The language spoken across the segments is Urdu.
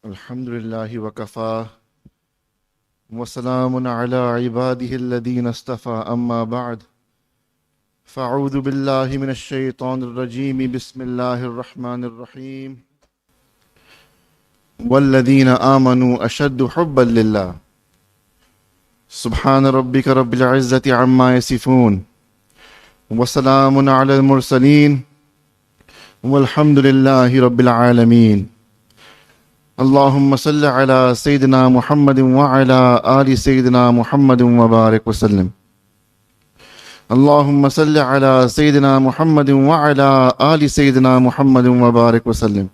الحمد لله وكفى وسلام على عباده الذين اصطفى أما بعد فأعوذ بالله من الشيطان الرجيم بسم الله الرحمن الرحيم والذين آمنوا أشد حبا لله سبحان ربك رب العزة عما يصفون وسلام على المرسلين والحمد لله رب العالمين اللهم صل على سيدنا محمد وعلى آل سيدنا محمد وبارك وسلم اللهم صل على سيدنا محمد وعلى آل سيدنا محمد وبارك وسلم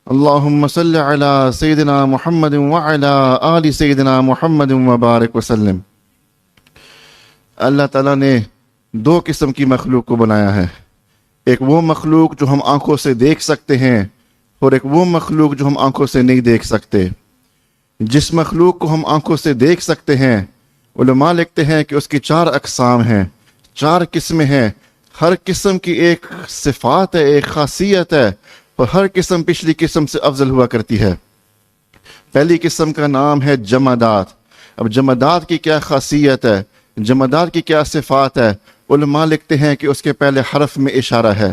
اللهم صل على سيدنا محمد وعلى آل سيدنا محمد وبارك وسلم۔ اللہ تعالیٰ نے دو قسم کی مخلوق کو بنایا ہے، ایک وہ مخلوق جو ہم آنکھوں سے دیکھ سکتے ہیں اور ایک وہ مخلوق جو ہم آنکھوں سے نہیں دیکھ سکتے۔ جس مخلوق کو ہم آنکھوں سے دیکھ سکتے ہیں علماء لکھتے ہیں کہ اس کی 4 اقسام ہیں، 4 قسمیں ہیں، ہر قسم کی ایک صفات ہے، ایک خاصیت ہے، اور ہر قسم پچھلی قسم سے افضل ہوا کرتی ہے۔ پہلی قسم کا نام ہے جمادات۔ اب جمادات کی کیا خاصیت ہے، جمادات کی کیا صفات ہے؟ علماء لکھتے ہیں کہ اس کے پہلے حرف میں اشارہ ہے۔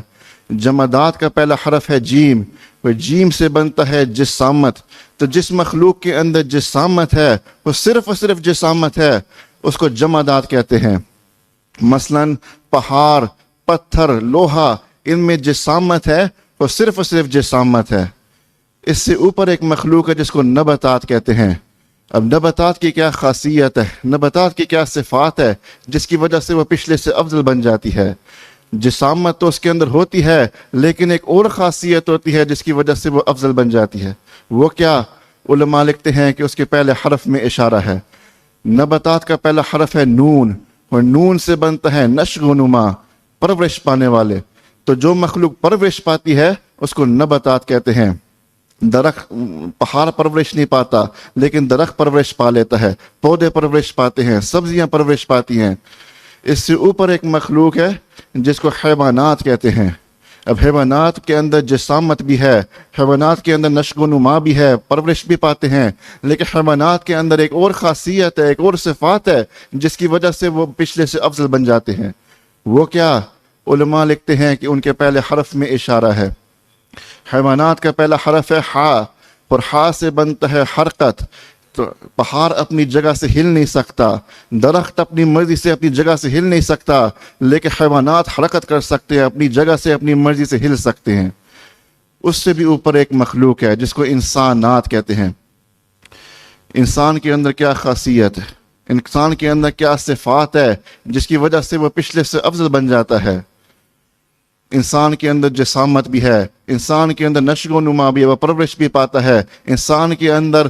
جمادات کا پہلا حرف ہے جیم، وہ جیم سے بنتا ہے جسامت۔ تو جس مخلوق کے اندر جسامت ہے وہ صرف اور صرف جسامت ہے، اس کو جمادات کہتے ہیں۔ مثلا پہاڑ، پتھر، لوہا، ان میں جسامت ہے، وہ صرف اور صرف جسامت ہے۔ اس سے اوپر ایک مخلوق ہے جس کو نباتات کہتے ہیں۔ اب نباتات کی کیا خاصیت ہے، نباتات کی کیا صفات ہے جس کی وجہ سے وہ پچھلے سے افضل بن جاتی ہے؟ جسامت تو اس کے اندر ہوتی ہے، لیکن ایک اور خاصیت ہوتی ہے جس کی وجہ سے وہ افضل بن جاتی ہے۔ وہ کیا؟ علماء لکھتے ہیں کہ اس کے پہلے حرف میں اشارہ ہے۔ نباتات کا پہلا حرف ہے نون، اور نون سے بنتا ہے نشو و نما، پرورش پانے والے۔ تو جو مخلوق پرورش پاتی ہے اس کو نباتات کہتے ہیں۔ درخت، پہاڑ پرورش نہیں پاتا لیکن درخت پرورش پا لیتا ہے، پودے پرورش پاتے ہیں، سبزیاں پرورش پاتی ہیں۔ اس سے اوپر ایک مخلوق ہے جس کو حیوانات کہتے ہیں۔ اب حیوانات کے اندر جسامت بھی ہے، حیوانات کے اندر نشو و نما بھی ہے، پرورش بھی پاتے ہیں، لیکن حیوانات کے اندر ایک اور خاصیت ہے، ایک اور صفات ہے جس کی وجہ سے وہ پچھلے سے افضل بن جاتے ہیں۔ وہ کیا؟ علماء لکھتے ہیں کہ ان کے پہلے حرف میں اشارہ ہے۔ حیوانات کا پہلا حرف ہے ہا، اور ہا سے بنتا ہے حرکت۔ تو پہاڑ اپنی جگہ سے ہل نہیں سکتا، درخت اپنی مرضی سے اپنی جگہ سے ہل نہیں سکتا، لیکن حیوانات حرکت کر سکتے ہیں، اپنی جگہ سے اپنی مرضی سے ہل سکتے ہیں۔ اس سے بھی اوپر ایک مخلوق ہے جس کو انسانات کہتے ہیں۔ انسان کے اندر کیا خاصیت ہے، انسان کے اندر کیا صفات ہے جس کی وجہ سے وہ پچھلے سے افضل بن جاتا ہے؟ انسان کے اندر جسامت بھی ہے، انسان کے اندر نشو و نما بھی ہے، وہ پرورش بھی پاتا ہے، انسان کے اندر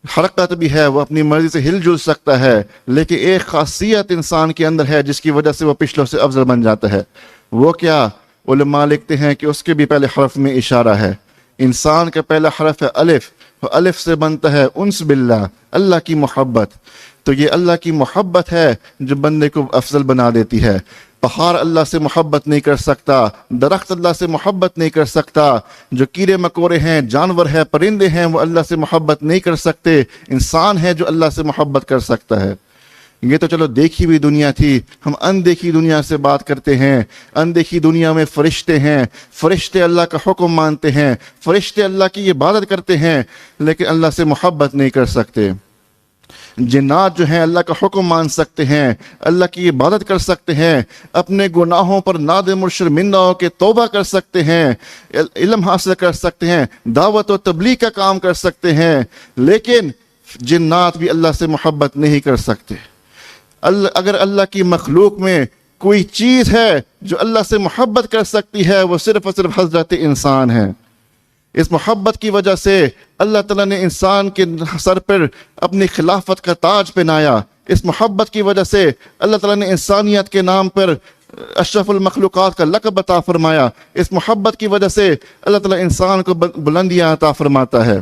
حرکت بھی ہے، وہ اپنی مرضی سے ہل جل سکتا ہے، لیکن ایک خاصیت انسان کے اندر ہے جس کی وجہ سے وہ پچھلوں سے افضل بن جاتا ہے۔ وہ کیا؟ علماء لکھتے ہیں کہ اس کے بھی پہلے حرف میں اشارہ ہے۔ انسان کا پہلا حرف ہے الف، اور الف سے بنتا ہے انس باللہ، اللہ کی محبت۔ تو یہ اللہ کی محبت ہے جو بندے کو افضل بنا دیتی ہے۔ پہاڑ اللہ سے محبت نہیں کر سکتا، درخت اللہ سے محبت نہیں کر سکتا، جو کیڑے مکوڑے ہیں، جانور ہیں، پرندے ہیں، وہ اللہ سے محبت نہیں کر سکتے۔ انسان ہے جو اللہ سے محبت کر سکتا ہے۔ یہ تو چلو دیکھی ہوئی دنیا تھی، ہم اندیکھی دنیا سے بات کرتے ہیں۔ اندیکھی دنیا میں فرشتے ہیں، فرشتے اللہ کا حکم مانتے ہیں، فرشتے اللہ کی عبادت کرتے ہیں، لیکن اللہ سے محبت نہیں کر سکتے۔ جنات جو ہیں اللہ کا حکم مان سکتے ہیں، اللہ کی عبادت کر سکتے ہیں، اپنے گناہوں پر نادم اور شرمندہ ہو کے توبہ کر سکتے ہیں، علم حاصل کر سکتے ہیں، دعوت و تبلیغ کا کام کر سکتے ہیں، لیکن جنات بھی اللہ سے محبت نہیں کر سکتے۔ اگر اللہ کی مخلوق میں کوئی چیز ہے جو اللہ سے محبت کر سکتی ہے، وہ صرف اور صرف حضرت انسان ہے۔ اس محبت کی وجہ سے اللہ تعالیٰ نے انسان کے سر پر اپنی خلافت کا تاج پہنایا۔ اس محبت کی وجہ سے اللہ تعالیٰ نے انسانیت کے نام پر اشرف المخلوقات کا لقب عطا فرمایا۔ اس محبت کی وجہ سے اللہ تعالیٰ انسان کو بلندیاں عطا فرماتا ہے۔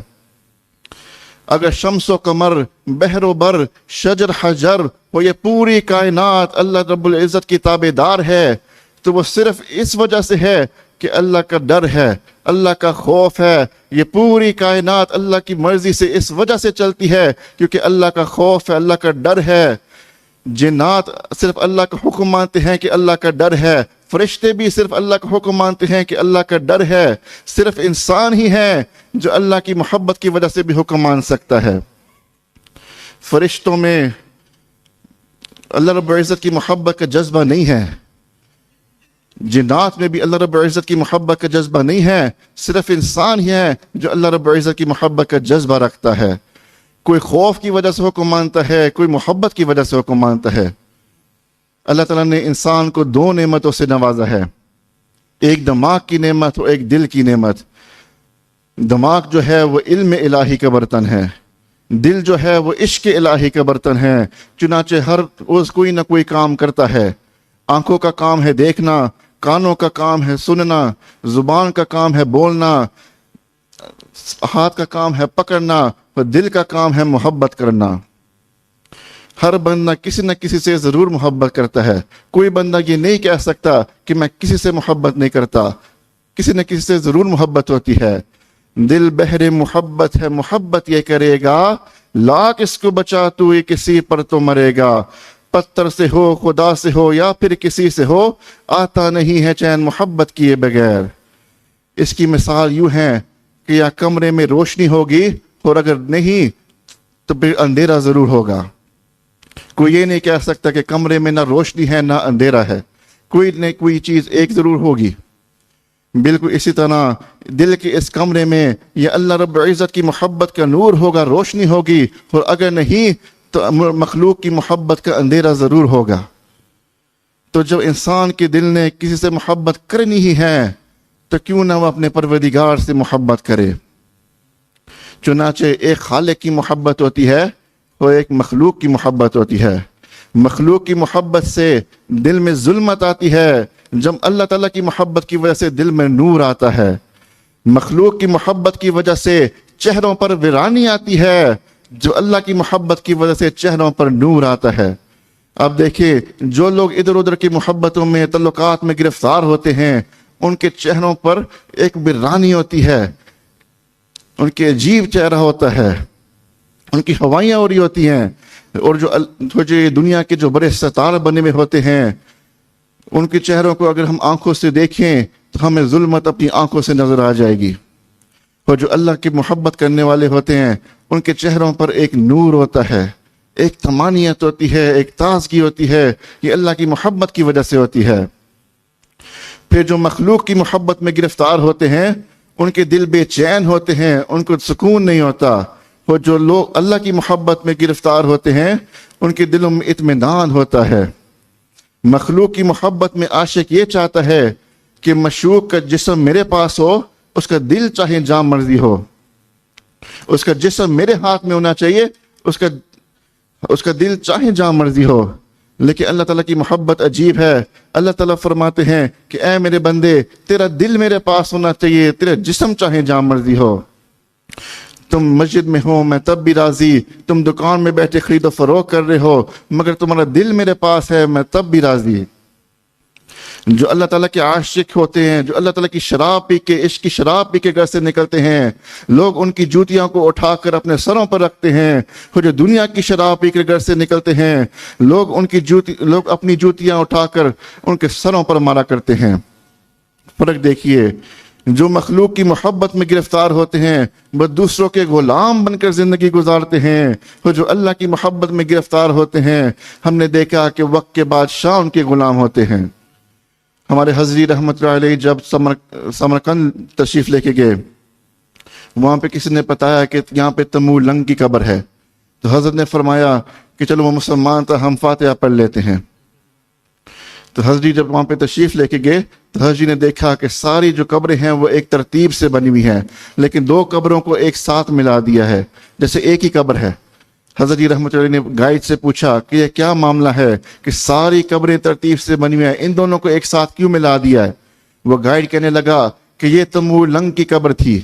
اگر شمس و قمر، بحر و بر، شجر حجر، وہ یہ پوری کائنات اللہ رب العزت کی تابع دار ہے، تو وہ صرف اس وجہ سے ہے کہ اللہ کا ڈر ہے, اللہ کا خوف ہے. یہ پوری کائنات اللہ کی مرضی سے اس وجہ سے چلتی ہے کیونکہ اللہ کا خوف ہے, اللہ کا ڈر ہے. جنات صرف اللہ کا حکم مانتے ہیں کہ اللہ کا ڈر ہے, فرشتے بھی صرف اللہ کا حکم مانتے ہیں کہ اللہ کا ڈر ہے. صرف انسان ہی ہے جو اللہ کی محبت کی وجہ سے بھی حکم مان سکتا ہے. فرشتوں میں اللہ رب العزت کی محبت کا جذبہ نہیں ہے, جنات میں بھی اللہ رب العزت کی محبت کا جذبہ نہیں ہے. صرف انسان ہی ہے جو اللہ رب العزت کی محبت کا جذبہ رکھتا ہے. کوئی خوف کی وجہ سے حکم مانتا ہے, کوئی محبت کی وجہ سے حکم مانتا ہے. اللہ تعالیٰ نے انسان کو 2 نعمتوں سے نوازا ہے, ایک دماغ کی نعمت اور ایک دل کی نعمت. دماغ جو ہے وہ علم الہی کا برتن ہے, دل جو ہے وہ عشق الہی کا برتن ہے. چنانچہ ہر روز کوئی نہ کوئی کام کرتا ہے. آنکھوں کا کام ہے دیکھنا, کانوں کا کام ہے سننا, زبان کا کام ہے بولنا, ہاتھ کا کام ہے پکڑنا, اور دل کا کام ہے محبت کرنا. ہر بندہ کسی نہ کسی سے ضرور محبت کرتا ہے. کوئی بندہ یہ نہیں کہہ سکتا کہ میں کسی سے محبت نہیں کرتا, کسی نہ کسی سے ضرور محبت ہوتی ہے. دل بہر محبت ہے محبت یہ کرے گا, لاکھ اس کو بچا تو یہ کسی پر تو مرے گا. پتھر سے ہو خدا سے ہو یا پھر کسی سے ہو, آتا نہیں ہے چین محبت کیے بغیر. اس کی مثال یوں ہے کہ یا کمرے میں روشنی ہوگی اور اگر نہیں تو پھر اندھیرا ضرور ہوگا. کوئی یہ نہیں کہہ سکتا کہ کمرے میں نہ روشنی ہے نہ اندھیرا ہے, کوئی نہ کوئی چیز ایک ضرور ہوگی. بالکل اسی طرح دل کے اس کمرے میں یہ اللہ رب العزت کی محبت کا نور ہوگا, روشنی ہوگی, اور اگر نہیں تو مخلوق کی محبت کا اندھیرا ضرور ہوگا. تو جب انسان کے دل نے کسی سے محبت کرنی ہی ہے تو کیوں نہ وہ اپنے پروردگار سے محبت کرے. چنانچہ ایک خالق کی محبت ہوتی ہے اور ایک مخلوق کی محبت ہوتی ہے. مخلوق کی محبت سے دل میں ظلمت آتی ہے, جب اللہ تعالیٰ کی محبت کی وجہ سے دل میں نور آتا ہے. مخلوق کی محبت کی وجہ سے چہروں پر ویرانی آتی ہے, جو اللہ کی محبت کی وجہ سے چہروں پر نور آتا ہے. اب دیکھیں, جو لوگ ادھر ادھر کی محبتوں میں تعلقات میں گرفتار ہوتے ہیں ان کے چہروں پر ایک ویرانی ہوتی ہے, ان کے عجیب چہرہ ہوتا ہے, ان کی ہوائیاں ہو رہی ہوتی ہیں. اور جو دنیا کے جو بڑے ستارے بنے ہوئے ہوتے ہیں ان کے چہروں کو اگر ہم آنکھوں سے دیکھیں تو ہمیں ظلمت اپنی آنکھوں سے نظر آ جائے گی. اور جو اللہ کی محبت کرنے والے ہوتے ہیں ان کے چہروں پر ایک نور ہوتا ہے, ایک طمانینت ہوتی ہے, ایک تازگی ہوتی ہے. یہ اللہ کی محبت کی وجہ سے ہوتی ہے. پھر جو مخلوق کی محبت میں گرفتار ہوتے ہیں ان کے دل بے چین ہوتے ہیں, ان کو سکون نہیں ہوتا. اور جو لوگ اللہ کی محبت میں گرفتار ہوتے ہیں ان کے دلوں میں اطمینان ہوتا ہے. مخلوق کی محبت میں عاشق یہ چاہتا ہے کہ مشوق کا جسم میرے پاس ہو, اس کا دل چاہے جہاں مرضی ہو, اس کا جسم میرے ہاتھ میں ہونا چاہیے, اس کا دل چاہے جہاں مرضی ہو. لیکن اللہ تعالیٰ کی محبت عجیب ہے. اللہ تعالیٰ فرماتے ہیں کہ اے میرے بندے, تیرا دل میرے پاس ہونا چاہیے, تیرا جسم چاہے جہاں مرضی ہو. تم مسجد میں ہو میں تب بھی راضی, تم دکان میں بیٹھے خرید و فروخت کر رہے ہو مگر تمہارا دل میرے پاس ہے, میں تب بھی راضی. جو اللہ تعالیٰ کے عاشق ہوتے ہیں, جو اللہ تعالیٰ کی شراب پی کے, عشق کی شراب پی کے گھر سے نکلتے ہیں, لوگ ان کی جوتیاں کو اٹھا کر اپنے سروں پر رکھتے ہیں. اور جو دنیا کی شراب پی کے گھر سے نکلتے ہیں لوگ اپنی جوتیاں اٹھا کر ان کے سروں پر مارا کرتے ہیں. فرق دیکھیے, جو مخلوق کی محبت میں گرفتار ہوتے ہیں وہ دوسروں کے غلام بن کر زندگی گزارتے ہیں, اور جو اللہ کی محبت میں گرفتار ہوتے ہیں ہم نے دیکھا کہ وقت کے بادشاہ ان کے غلام ہوتے ہیں. ہمارے حضرت رحمت اللہ علیہ جب سمرقند تشریف لے کے گئے, وہاں پہ کسی نے بتایا کہ یہاں پہ تمور لنگ کی قبر ہے, تو حضرت نے فرمایا کہ چلو وہ مسلمان تھا, ہم فاتحہ پڑھ لیتے ہیں. تو حضرت جب وہاں پہ تشریف لے کے گئے تو حضرت نے دیکھا کہ ساری جو قبریں ہیں وہ ایک ترتیب سے بنی ہوئی ہیں, لیکن 2 قبروں کو ایک ساتھ ملا دیا ہے جیسے ایک ہی قبر ہے. حضرت رحمۃ اللہ نے گائیڈ سے پوچھا کہ یہ کیا معاملہ ہے کہ ساری قبریں ترتیب سے بنی ہوئی ہیں, ان دونوں کو ایک ساتھ کیوں ملا دیا ہے؟ وہ گائیڈ کہنے لگا کہ یہ تمور لنگ کی قبر تھی,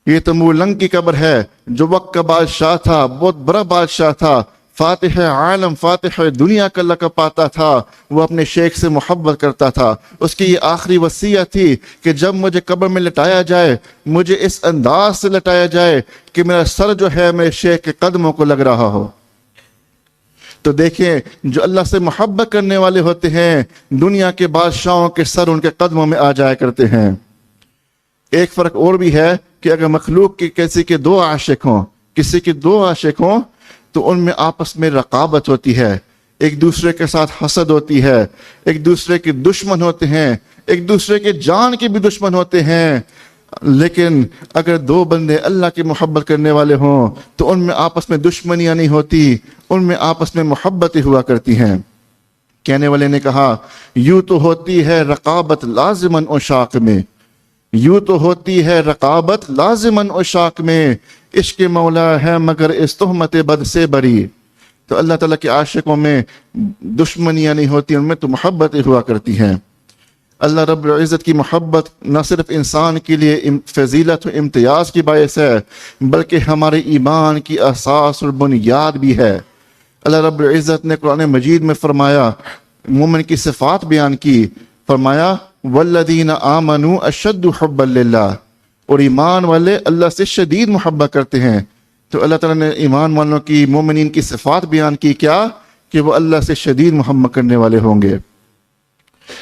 یہ تمور لنگ کی قبر ہے جو وقت کا بادشاہ تھا, بہت بڑا بادشاہ تھا. فاتح عالم فاتح دنیا کا لقب پاتا تھا، وہ اپنے شیخ سے محبت کرتا تھا۔ اس کی یہ آخری وصیت تھی کہ جب مجھے قبر میں لٹایا جائے مجھے اس انداز سے لٹایا جائے کہ میرا سر جو ہے میرے شیخ کے قدموں کو لگ رہا ہو۔ تو دیکھیں جو اللہ سے محبت کرنے والے ہوتے ہیں دنیا کے بادشاہوں کے سر ان کے قدموں میں آ جایا کرتے ہیں۔ ایک فرق اور بھی ہے کہ اگر مخلوق کی کسی کے دو عاشق ہوں تو ان میں آپس میں رقابت ہوتی ہے، ایک دوسرے کے ساتھ حسد ہوتی ہے، ایک دوسرے کے دشمن ہوتے ہیں، ایک دوسرے کے جان کے بھی دشمن ہوتے ہیں۔ لیکن اگر دو بندے اللہ کی محبت کرنے والے ہوں تو ان میں آپس میں دشمنیاں نہیں ہوتی، ان میں آپس میں محبتیں ہوا کرتی ہیں۔ کہنے والے نے کہا یوں تو ہوتی ہے رقابت لازماً عشاق میں، یوں تو ہوتی ہے رقابت لازماً عشاق میں، عشق مولا ہے مگر اس تہمت بد سے بری۔ تو اللہ تعالیٰ کے عاشقوں میں دشمنیاں نہیں ہوتی، ان میں تو محبتیں ہوا کرتی ہیں۔ اللہ رب العزت کی محبت نہ صرف انسان کے لیے فضیلت و امتیاز کی باعث ہے بلکہ ہمارے ایمان کی اساس اور بنیاد بھی ہے۔ اللہ رب العزت نے قرآن مجید میں فرمایا، مومن کی صفات بیان کی، فرمایا والذین آمنوا اشد حبا للہ، اور ایمان والے اللہ سے شدید محبت کرتے ہیں۔ تو اللہ تعالیٰ نے ایمان والوں کی مومنین کی صفات بیان کی، کیا کہ وہ اللہ سے شدید محبت کرنے والے ہوں گے۔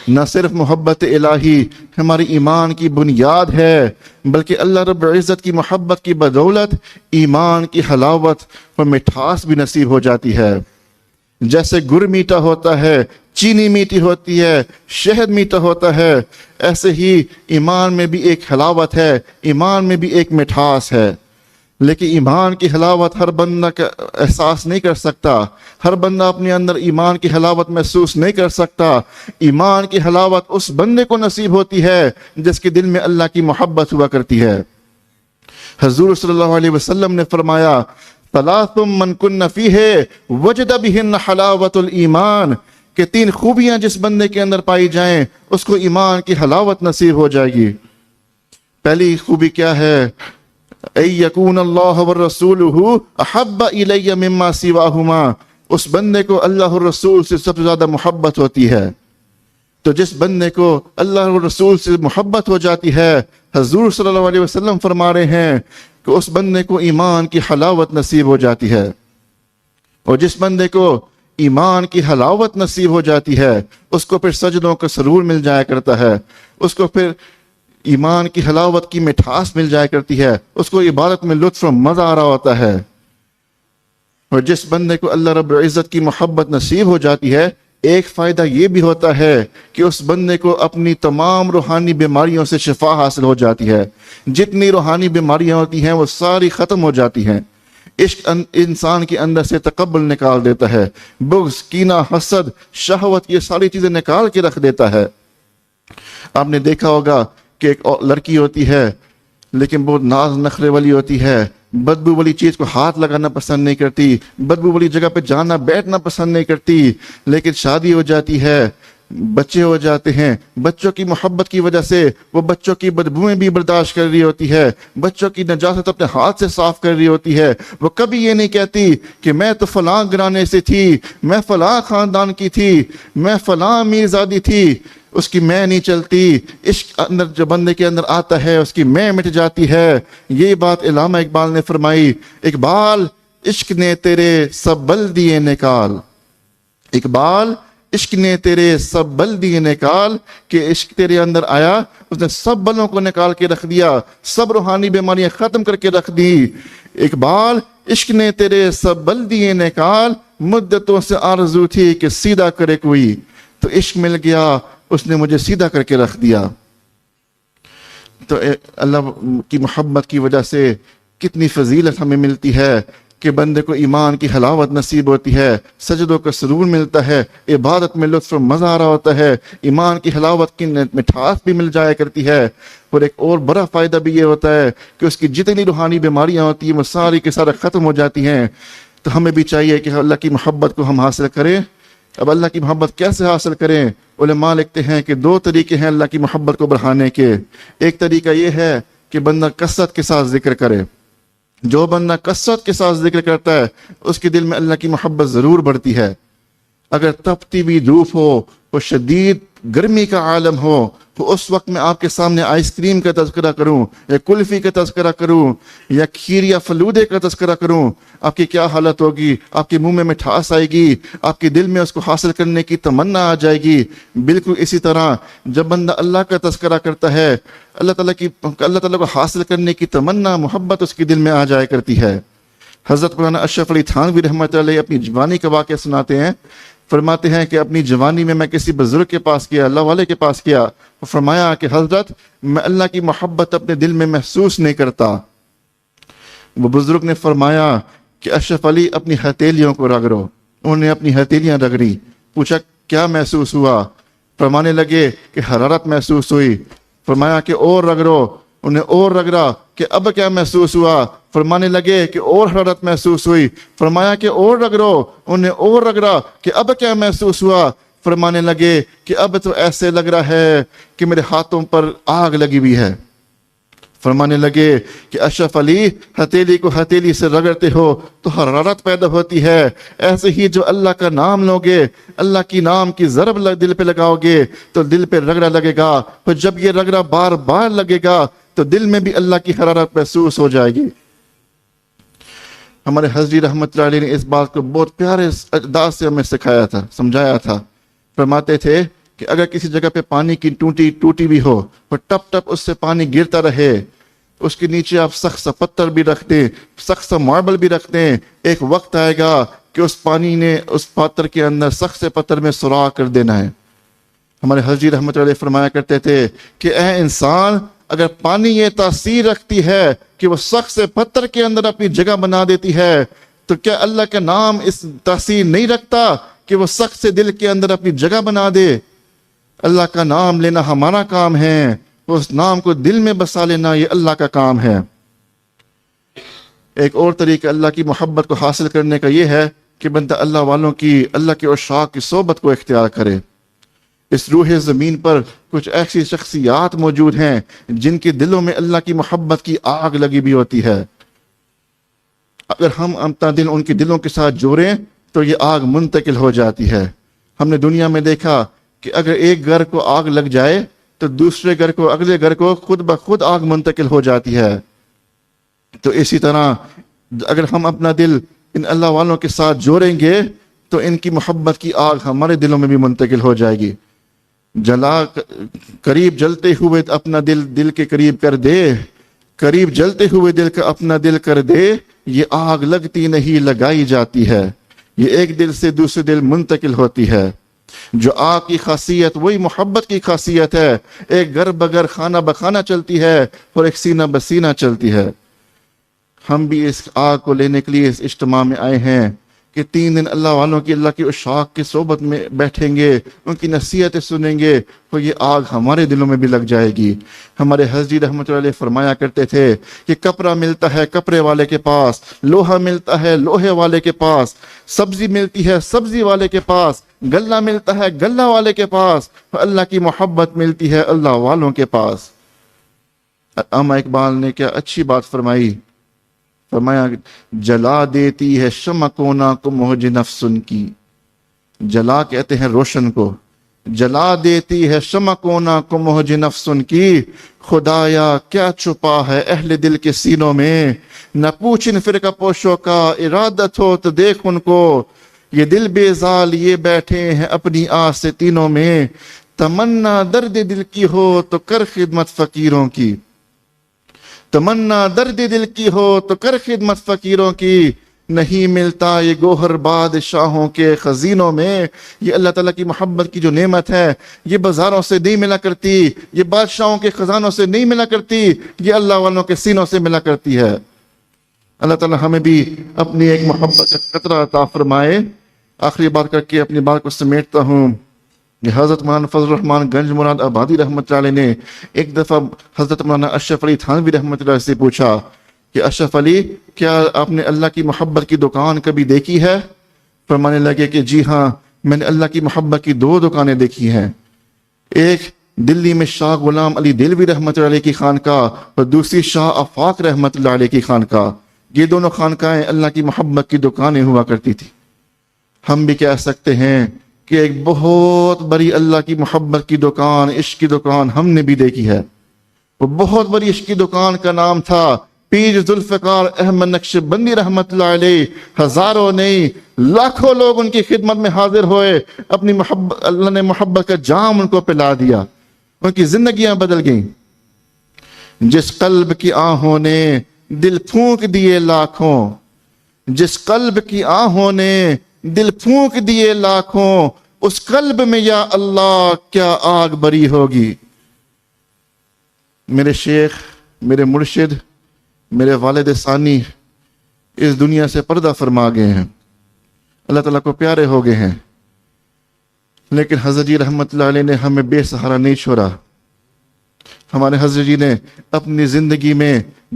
نہ صرف محبت الہی ہماری ایمان کی بنیاد ہے بلکہ اللہ رب العزت کی محبت کی بدولت ایمان کی حلاوت اور مٹھاس بھی نصیب ہو جاتی ہے۔ جیسے گر میٹھا ہوتا ہے، چینی میٹھی ہوتی ہے، شہد میٹھا ہوتا ہے، ایسے ہی ایمان میں بھی ایک حلاوت ہے، ایمان میں بھی ایک مٹھاس ہے۔ لیکن ایمان کی حلاوت ہر بندہ کا احساس نہیں کر سکتا، ہر بندہ اپنے اندر ایمان کی حلاوت محسوس نہیں کر سکتا۔ ایمان کی حلاوت اس بندے کو نصیب ہوتی ہے جس کے دل میں اللہ کی محبت ہوا کرتی ہے۔ حضور صلی اللہ علیہ وسلم نے فرمایا ثلاث من کن فیہ وجد بہن حلاوت الایمان، کہ تین خوبیاں جس بندے کے اندر پائی جائیں اس کو ایمان کی حلاوت نصیب ہو جائے گی۔ پہلی خوبی کیا ہے؟ اَن یکون اللہ ورسولہ احب الی مما سواہما، اس بندے کو اللہ اور رسول سے سب سے زیادہ محبت ہوتی ہے۔ تو جس بندے کو اللہ اور رسول سے محبت ہو جاتی ہے، حضور صلی اللہ علیہ وسلم فرما رہے ہیں کہ اس بندے کو ایمان کی حلاوت نصیب ہو جاتی ہے۔ اور جس بندے کو ایمان کی حلاوت نصیب ہو جاتی ہے اس کو پھر سجدوں کا سرور مل جایا کرتا ہے، اس کو پھر ایمان کی حلاوت کی مٹھاس مل جایا کرتی ہے، اس کو عبادت میں لطف و مزہ آ رہا ہوتا ہے۔ اور جس بندے کو اللہ رب العزت کی محبت نصیب ہو جاتی ہے ایک فائدہ یہ بھی ہوتا ہے کہ اس بندے کو اپنی تمام روحانی بیماریوں سے شفا حاصل ہو جاتی ہے، جتنی روحانی بیماریاں ہوتی ہیں وہ ساری ختم ہو جاتی ہیں۔ عشق انسان کے اندر سے تکبر نکال دیتا ہے، بغض، کینہ، حسد، شہوت، یہ ساری چیزیں نکال کے رکھ دیتا ہے۔ آپ نے دیکھا ہوگا کہ ایک لڑکی ہوتی ہے لیکن بہت ناز نخرے والی ہوتی ہے، بدبو والی چیز کو ہاتھ لگانا پسند نہیں کرتی، بدبو والی جگہ پہ جانا بیٹھنا پسند نہیں کرتی، لیکن شادی ہو جاتی ہے، بچے ہو جاتے ہیں، بچوں کی محبت کی وجہ سے وہ بچوں کی بدبوئیں بھی برداشت کر رہی ہوتی ہے، بچوں کی نجاست اپنے ہاتھ سے صاف کر رہی ہوتی ہے۔ وہ کبھی یہ نہیں کہتی کہ میں تو فلاں گھرانے سے تھی، میں فلاں خاندان کی تھی، میں فلاں میرزادی تھی، اس کی میں نہیں چلتی۔ عشق اندر جو بندے کے اندر آتا ہے اس کی میں مٹ جاتی ہے۔ یہ بات علامہ اقبال نے فرمائی، اقبال عشق نے تیرے سب بل دیے نکال، اقبال عشق نے تیرے سب بل دیے نکال، کہ عشق تیرے اندر آیا اس نے سب بلوں کو نکال کے رکھ دیا، سب روحانی بیماریاں ختم کر کے رکھ دی۔ اقبال عشق نے تیرے سب بل دیے نکال، مدتوں سے آرزو تھی کہ سیدھا کرے کوئی، تو عشق مل گیا اس نے مجھے سیدھا کر کے رکھ دیا۔ تو اللہ کی محبت کی وجہ سے کتنی فضیلت ہمیں ملتی ہے کہ بندے کو ایمان کی حلاوت نصیب ہوتی ہے، سجدوں کا سرور ملتا ہے، عبادت میں لطف و مزہ آ رہا ہوتا ہے، ایمان کی حلاوت کی مٹھاس بھی مل جایا کرتی ہے۔ اور ایک اور بڑا فائدہ بھی یہ ہوتا ہے کہ اس کی جتنی روحانی بیماریاں ہوتی ہیں وہ ساری کے سارے ختم ہو جاتی ہیں۔ تو ہمیں بھی چاہیے کہ اللہ کی محبت کو ہم حاصل کریں۔ اب اللہ کی محبت کیسے حاصل کریں؟ علماء لکھتے ہیں کہ دو طریقے ہیں اللہ کی محبت کو بڑھانے کے۔ ایک طریقہ یہ ہے کہ بندہ کثرت کے ساتھ ذکر کرے، جو بندہ کثرت کے ساتھ ذکر کرتا ہے اس کے دل میں اللہ کی محبت ضرور بڑھتی ہے. اگر تپتی ہوئی دھوپ ہو، وہ شدید گرمی کا عالم ہو، تو اس وقت میں آپ کے سامنے آئس کریم کا تذکرہ کروں یا کلفی کا تذکرہ کروں یا کھیر یا فلودے کا تذکرہ کروں، آپ کی کیا حالت ہوگی؟ آپ کے منہ میں مٹھاس آئے گی، آپ کے دل میں اس کو حاصل کرنے کی تمنا آ جائے گی. بالکل اسی طرح جب بندہ اللہ کا تذکرہ کرتا ہے، اللہ تعالیٰ کو حاصل کرنے کی تمنا، محبت اس کے دل میں آ جایا کرتی ہے. حضرت مولانا اشرف علی تھانوی رحمۃ اللہ علیہ اپنی جوانی کا واقعہ سناتے ہیں. فرماتے ہیں کہ اپنی جوانی میں کسی بزرگ کے پاس گیا، اللہ والے کے پاس گیا، وہ فرمایا کہ حضرت میں اللہ کی محبت اپنے دل میں محسوس نہیں کرتا. وہ بزرگ نے فرمایا کہ اشرف علی اپنی ہتھیلیوں کو رگڑو. انہوں نے اپنی ہتھیلیاں رگڑی. پوچھا کیا محسوس ہوا؟ فرمانے لگے کہ حرارت محسوس ہوئی. فرمایا کہ اور رگڑو. انہیں اور رگڑا کہ اب کیا محسوس ہوا؟ فرمانے لگے کہ اور حرارت محسوس ہوئی. فرمایا کہ اور رگڑو. انہیں اور رگڑا کہ اب کیا محسوس ہوا؟ فرمانے لگے کہ اب تو ایسے لگ رہا ہے کہ میرے ہاتھوں پر آگ لگی ہوئی ہے. فرمانے لگے کہ اشرف علی ہتھیلی کو ہتھیلی سے رگڑتے ہو تو حرارت پیدا ہوتی ہے، ایسے ہی جو اللہ کا نام لوگے، اللہ کی نام کی ضرب دل پہ لگاؤ گے تو دل پہ رگڑا لگے گا. پھر جب یہ رگڑا بار بار لگے گا تو دل میں بھی اللہ کی حرارت محسوس ہو جائے گی. ہمارے حضرت رحمت اللہ علیہ نے اس بات کو بہت پیارے انداز سے ہمیں سکھایا تھا، سمجھایا تھا. فرماتے تھے کہ اگر کسی جگہ پہ پانی کی ٹوٹی بھی ہو اور ٹپ ٹپ اس سے پانی گرتا رہے، اس کے نیچے آپ سخت سا پتھر بھی رکھ دیں، سخت سا ماربل بھی رکھ دیں، ایک وقت آئے گا کہ اس پانی نے اس پتھر کے اندر سخت سے پتھر میں سوراخ کر دینا ہے. ہمارے حضرت رحمت اللہ علیہ فرمایا کرتے تھے کہ اے انسان، اگر پانی یہ تاثیر رکھتی ہے کہ وہ سخت سے پتھر کے اندر اپنی جگہ بنا دیتی ہے، تو کیا اللہ کا نام اس تاثیر نہیں رکھتا کہ وہ سخت سے دل کے اندر اپنی جگہ بنا دے؟ اللہ کا نام لینا ہمارا کام ہے، اس نام کو دل میں بسا لینا یہ اللہ کا کام ہے. ایک اور طریقہ اللہ کی محبت کو حاصل کرنے کا یہ ہے کہ بندہ اللہ والوں کی، اللہ کے عشاق کی صحبت کو اختیار کرے. اس روح زمین پر کچھ ایسی شخصیات موجود ہیں جن کے دلوں میں اللہ کی محبت کی آگ لگی بھی ہوتی ہے. اگر ہم اپنا دل ان کے دلوں کے ساتھ جوڑیں تو یہ آگ منتقل ہو جاتی ہے. ہم نے دنیا میں دیکھا کہ اگر ایک گھر کو آگ لگ جائے تو دوسرے گھر کو، اگلے گھر کو خود بخود آگ منتقل ہو جاتی ہے. تو اسی طرح اگر ہم اپنا دل ان اللہ والوں کے ساتھ جوڑیں گے تو ان کی محبت کی آگ ہمارے دلوں میں بھی منتقل ہو جائے گی. قریب جلتے ہوئے اپنا دل کے قریب کر دے، قریب جلتے ہوئے دل کا اپنا دل کر دے، یہ آگ لگتی نہیں لگائی جاتی ہے. یہ ایک دل سے دوسرے دل منتقل ہوتی ہے. جو آگ کی خاصیت وہی محبت کی خاصیت ہے. ایک گھر بغیر خانہ بخانہ چلتی ہے اور ایک سینہ بسینہ چلتی ہے. ہم بھی اس آگ کو لینے کے لیے اس اجتماع میں آئے ہیں کہ 3 دن اللہ والوں کی، اللہ کی عشاق کی صحبت میں بیٹھیں گے، ان کی نصیحتیں سنیں گے تو یہ آگ ہمارے دلوں میں بھی لگ جائے گی. ہمارے حضرت رحمۃ اللہ علیہ فرمایا کرتے تھے کہ کپڑا ملتا ہے کپڑے والے کے پاس، لوہا ملتا ہے لوہے والے کے پاس، سبزی ملتی ہے سبزی والے کے پاس، گلہ ملتا ہے گلہ والے کے پاس، اللہ کی محبت ملتی ہے اللہ والوں کے پاس. علامہ اقبال نے کیا اچھی بات فرمائی. فرمایا جلا دیتی ہے شمع کونا کو موج نفسن کی. جلا کہتے ہیں روشن کو. جلا دیتی ہے شمع کونا کو موج نفسن کی. خدایا کیا چھپا ہے اہل دل کے سینوں میں. نہ پوچھن فرقہ پوشوں کا ارادت ہو تو دیکھ ان کو. یہ دل بیزال یہ بیٹھے ہیں اپنی آس سے تینوں میں. تمنا درد دل کی ہو تو کر خدمت فقیروں کی. تمنا درد دل کی ہو تو کر خدمت فقیروں کی. نہیں ملتا یہ گوہر بادشاہوں کے خزینوں میں. یہ اللہ تعالیٰ کی محبت کی جو نعمت ہے یہ بازاروں سے نہیں ملا کرتی، یہ بادشاہوں کے خزانوں سے نہیں ملا کرتی، یہ اللہ والوں کے سینوں سے ملا کرتی ہے. اللہ تعالیٰ ہمیں بھی اپنی ایک محبت کا قطرہ عطا فرمائے. آخری بات کر کے اپنی بات کو سمیٹتا ہوں. حضرت مولانا فضل الرحمان گنج مراد آبادی رحمۃ اللہ علیہ نے ایک دفعہ حضرت مولانا اشرف علی تھانوی رحمۃ اللہ علیہ سے پوچھا کہ اشرف علی کیا آپ نے اللہ کی محبت کی دکان کبھی دیکھی ہے؟ فرمانے لگے کہ جی ہاں، میں نے اللہ کی محبت کی 2 دکانیں دیکھی ہیں. ایک دلی میں شاہ غلام علی دلوی رحمۃ اللہ علیہ کی خانقاہ اور دوسری شاہ آفاق رحمۃ اللہ علیہ کی خانقاہ. یہ دونوں خانقاہیں اللہ کی محبت کی دکانیں ہوا کرتی تھی. ہم بھی کہہ سکتے ہیں کہ ایک بہت بڑی اللہ کی محبت کی دکان، عشق کی دکان ہم نے بھی دیکھی ہے. وہ بہت بڑی عشق کی دکان کا نام تھا پیر ذوالفقار احمد نقشبندی رحمت اللہ علیہ. ہزاروں نہیں لاکھوں لوگ ان کی خدمت میں حاضر ہوئے. اپنی محبت، اللہ نے محبت کا جام ان کو پلا دیا، ان کی زندگیاں بدل گئیں. جس قلب کی آہوں نے دل پھونک دیے لاکھوں، جس قلب کی آہوں نے دل پھونک دیے لاکھوں، اس قلب میں یا اللہ کیا آگ بری ہوگی. میرے شیخ، میرے مرشد، میرے والد ثانی اس دنیا سے پردہ فرما گئے ہیں، اللہ تعالیٰ کو پیارے ہو گئے ہیں، لیکن حضرت جی رحمت اللہ علیہ نے ہمیں بے سہارا نہیں چھوڑا. ہمارے حضرت جی نے اپنی زندگی میں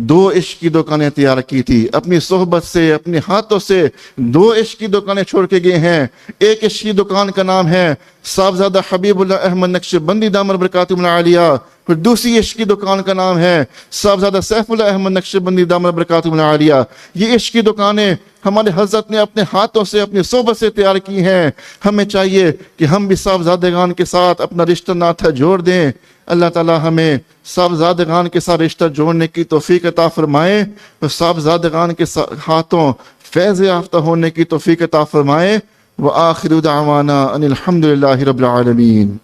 2 عشق کی دکانیں تیار کی تھی. اپنی صحبت سے، اپنے ہاتھوں سے 2 عشق کی دکانیں چھوڑ کے گئے ہیں. ایک عشق کی دکان کا نام ہے صاحبزادہ حبیب اللہ احمد نقشبندی دامت برکاتہم العالیہ. پھر دوسری عشق کی دکان کا نام ہے صاحبزادہ سیف اللہ احمد نقشبندی دامت برکاتہم العالیہ. یہ عشق کی دکانیں ہمارے حضرت نے اپنے ہاتھوں سے، اپنی صحبت سے تیار کی ہیں. ہمیں چاہیے کہ ہم بھی صاحبزادگان کے ساتھ اپنا رشتہ ناطہ جوڑ دیں. اللہ تعالیٰ ہمیں صاحبزادگان کے ساتھ رشتہ جوڑنے کی توفیق عطا فرمائے، اور صاحبزادگان کے ہاتھوں فیض یافتہ ہونے کی توفیق عطا فرمائے. وآخر دعوانا ان الحمد للہ رب العالمین.